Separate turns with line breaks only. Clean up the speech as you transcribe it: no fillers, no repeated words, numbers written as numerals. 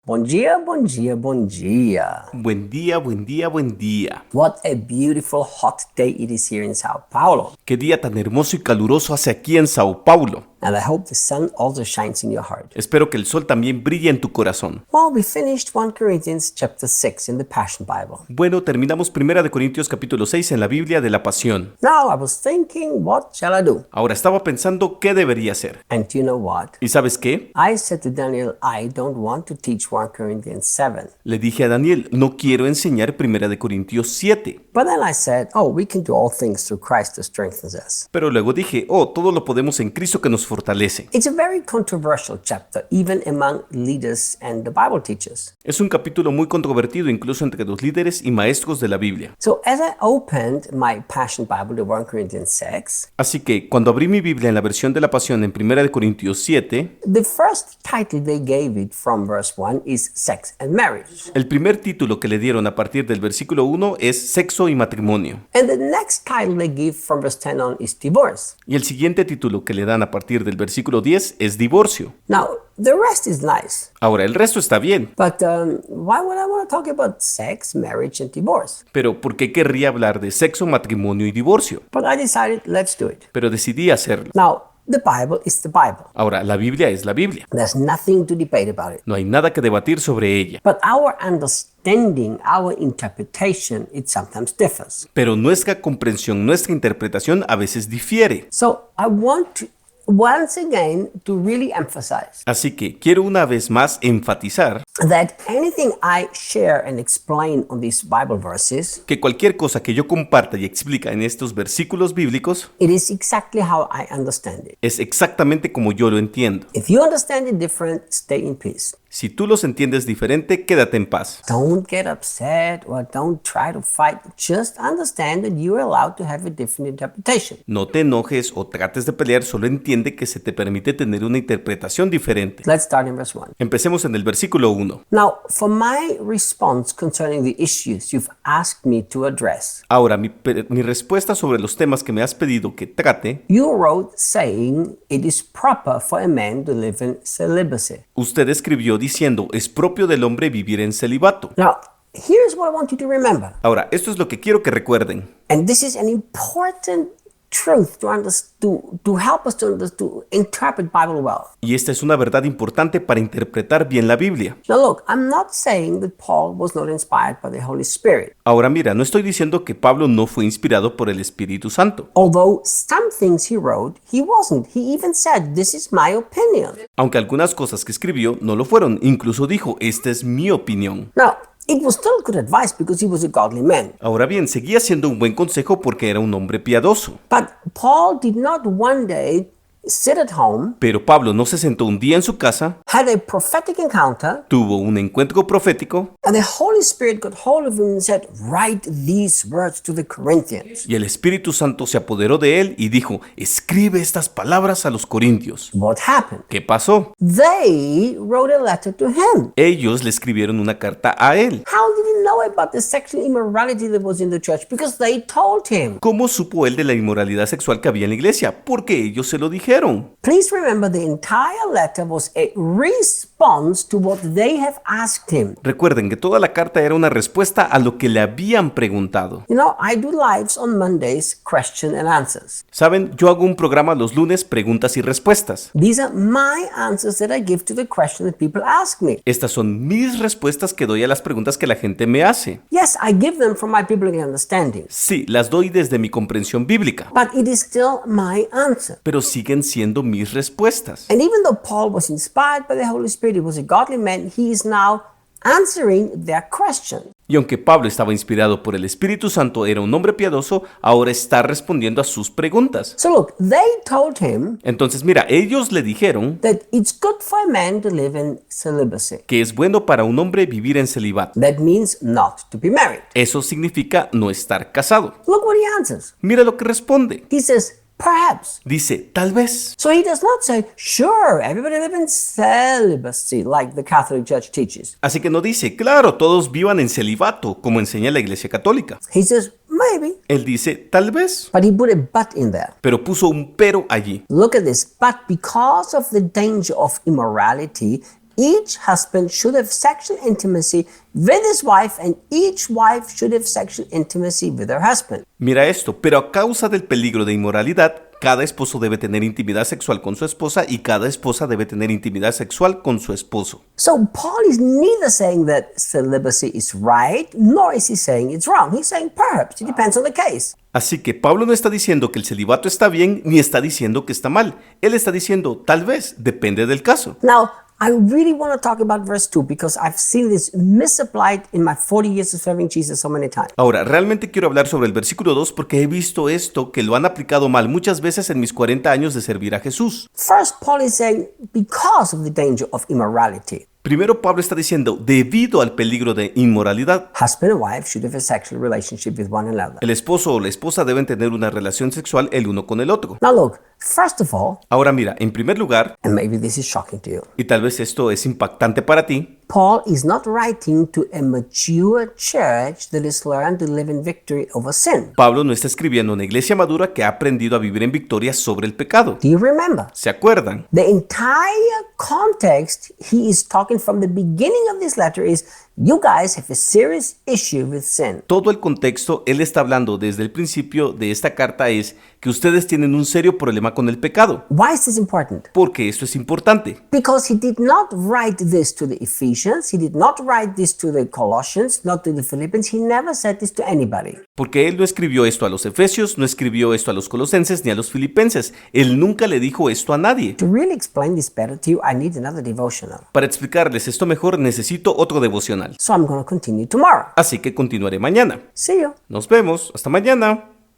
Bom dia, bom dia, bom dia.
Buen día, buen día, buen día.
What a beautiful hot day it is here in Sao Paulo.
Qué día tan hermoso y caluroso hace aquí en Sao Paulo.
And I hope the sun also shines in your heart.
Espero que el sol también brille en tu corazón.
Well, we finished 1 Corinthians chapter 6 in the Passion Bible.
Bueno, terminamos 1 Corintios capítulo 6 en la Biblia de la Pasión.
Now I was thinking, what shall I do?
Ahora estaba pensando qué debería hacer.
And you know what?
¿Y sabes qué?
I said to Daniel, I don't want to teach 1 Corinthians 7.
Le dije a Daniel, no quiero enseñar 1 Corintios 7.
But then I said, we can do all things through Christ who strengthens us.
Pero luego dije, todo lo podemos en Cristo que nos fortalece.
It's a very controversial chapter, even among leaders and the Bible teachers.
Es un capítulo muy controvertido incluso entre los líderes y maestros de la Biblia.
So as I opened my Passion Bible to 1 Corinthians 6,
Así que cuando abrí mi Biblia en la versión de la Pasión en 1 Corintios 7,
the first title they gave it from verse 1 is Sex and Marriage.
el primer título que le dieron a partir del versículo 1 es Sexo y Matrimonio.
And the next title they give from verse 10 on is Divorce.
Y el siguiente título que le dan a partir del versículo 10 es Divorcio.
Now, the rest is nice.
Ahora, el resto está bien,
But why would I want to talk about sex, marriage, and divorce?
pero ¿por qué querría hablar de sexo, matrimonio y divorcio?
But I decided, let's do it.
Pero decidí hacerlo.
Now, the Bible is the Bible.
Ahora, la Biblia es la Biblia.
There's nothing to debate about it.
No hay nada que debatir sobre ella.
But our understanding, our interpretation, it sometimes differs.
Pero nuestra comprensión, nuestra interpretación a veces difiere.
So I want to, once again, to really emphasize
Así que quiero una vez más enfatizar
that anything I share and explain on these Bible verses,
que cualquier cosa que yo comparta y explica en estos versículos bíblicos
it is exactly how I understand it.
es exactamente como yo lo entiendo.
If you understand it different, stay in peace.
Si tú los entiendes diferente, quédate en paz.
Don't get upset or don't try to fight. Just understand that you are allowed to have a different interpretation.
No te enojes o trates de pelear, solo entiende que se te permite tener una interpretación diferente.
Let's start in verse 1.
Empecemos en el versículo 1.
Now, for my response concerning the issues you've asked me to address,
Ahora, mi respuesta sobre los temas que me has pedido que trate,
you wrote saying it is proper for a man to live in celibacy.
usted escribió diciendo, es propio del hombre vivir en celibato.
Now, here's what I want you to remember.
Ahora, esto es lo que quiero que recuerden.
And this is an important truth to help us to interpret Bible well.
Y esta es una verdad importante para interpretar bien la Biblia.
Now look, I'm not saying that Paul was not inspired by the Holy Spirit.
Ahora mira, no estoy diciendo que Pablo no fue inspirado por el Espíritu Santo.
Although some things he wrote, he wasn't. He even said, this is my opinion.
Aunque algunas cosas que escribió no lo fueron, incluso dijo, esta es mi opinión.
Now, it was still good advice because he was a godly man.
Ahora bien, seguía siendo un buen consejo porque era un hombre piadoso.
But Paul did not one day sit at home,
Pero Pablo no se sentó un día en su casa,
had a prophetic encounter,
tuvo un encuentro profético
and the Holy Spirit got hold of him and said, write these words to the Corinthians.
y el Espíritu Santo se apoderó de él y dijo, escribe estas palabras a los Corintios.
What happened?
¿Qué pasó?
They wrote a letter to him.
Ellos le escribieron una carta a él.
How did he know about the sexual immorality that was in the church? Because they told him.
¿Cómo supo él de la inmoralidad sexual que había en la iglesia? Porque ellos se lo dijeron.
Please remember the entire letter was a response to what they have asked him.
Recuerden que toda la carta era una respuesta a lo que le habían preguntado.
You know, I do lives on Mondays, question and answers.
Saben, yo hago un programa los lunes, preguntas y respuestas.
These are my answers that I give to the question that people ask me.
Estas son mis respuestas que doy a las preguntas que la gente me hace.
Yes, I give them from my biblical understanding,
Sí, las doy desde mi comprensión bíblica,
but it is still my answer.
pero siguen siendo mis respuestas.
And even though Paul was inspired by the Holy Spirit, he was a godly man, he is now answering their question.
Y aunque Pablo estaba inspirado por el Espíritu Santo, era un hombre piadoso, ahora está respondiendo a sus preguntas.
So look, they told him
Entonces, mira, ellos le dijeron
that it's good for a man to live in celibacy.
que es bueno para un hombre vivir en celibato.
That means not to be married.
Eso significa no estar casado.
Look what he answers.
Mira lo que responde.
He says, perhaps.
Dice, tal vez.
So he does not say, sure, everybody live in celibacy, like the Catholic Church teaches.
Así que no dice, claro, todos vivan en celibato, como enseña la Iglesia Católica.
He says, maybe.
Él dice, tal vez,
But he put a but in there.
pero puso un pero allí.
Look at this. But because of the danger of immorality, each husband should have sexual intimacy with his wife, and each wife should have sexual intimacy with her husband.
Mira esto, pero a causa del peligro de inmoralidad, cada esposo debe tener intimidad sexual con su esposa y cada esposa debe tener intimidad sexual con su esposo.
So Paul is neither saying that celibacy is right, nor is he saying it's wrong. He's saying perhaps, it depends on the case.
Así que Pablo no está diciendo que el celibato está bien ni está diciendo que está mal. Él está diciendo, tal vez, depende del caso.
Now, I really want to talk about verse 2 because I've seen this misapplied in my 40 years of serving Jesus so many times.
Ahora, realmente quiero hablar sobre el versículo 2 porque he visto esto que lo han aplicado mal muchas veces en mis 40 años de servir a Jesús.
First, Paul is saying because of the danger of immorality.
Primero Pablo está diciendo, debido al peligro de inmoralidad,
Husband and wife should have a sexual relationship with one another.
el esposo o la esposa deben tener una relación sexual el uno con el otro.
Now look, first of all,
Ahora mira, en primer lugar,
and maybe this is shocking to you,
y tal vez esto es impactante para ti,
Paul is not writing to a mature church that is learned to live in victory over sin.
Pablo no está escribiendo a una iglesia madura que ha aprendido a vivir en victoria sobre el pecado.
Do you remember?
¿Se acuerdan?
The entire context he is talking from the beginning of this letter is you guys have a serious issue with sin.
Todo el contexto, él está hablando desde el principio de esta carta es que ustedes tienen un serio problema con el pecado.
Why is this important?
Porque esto es importante.
Because he did not write this to the Ephesians, he did not write this to the Colossians, not to the Philippians, he never said this to anybody.
Porque él no escribió esto a los efesios, no escribió esto a los colosenses ni a los filipenses. Él nunca le dijo esto a nadie.
To really explain this better to you, I need another devotional.
Para explicarles esto mejor, necesito otro devocional.
So I'm going to continue tomorrow.
Así que continuaré mañana.
See you.
Nos vemos. Hasta mañana.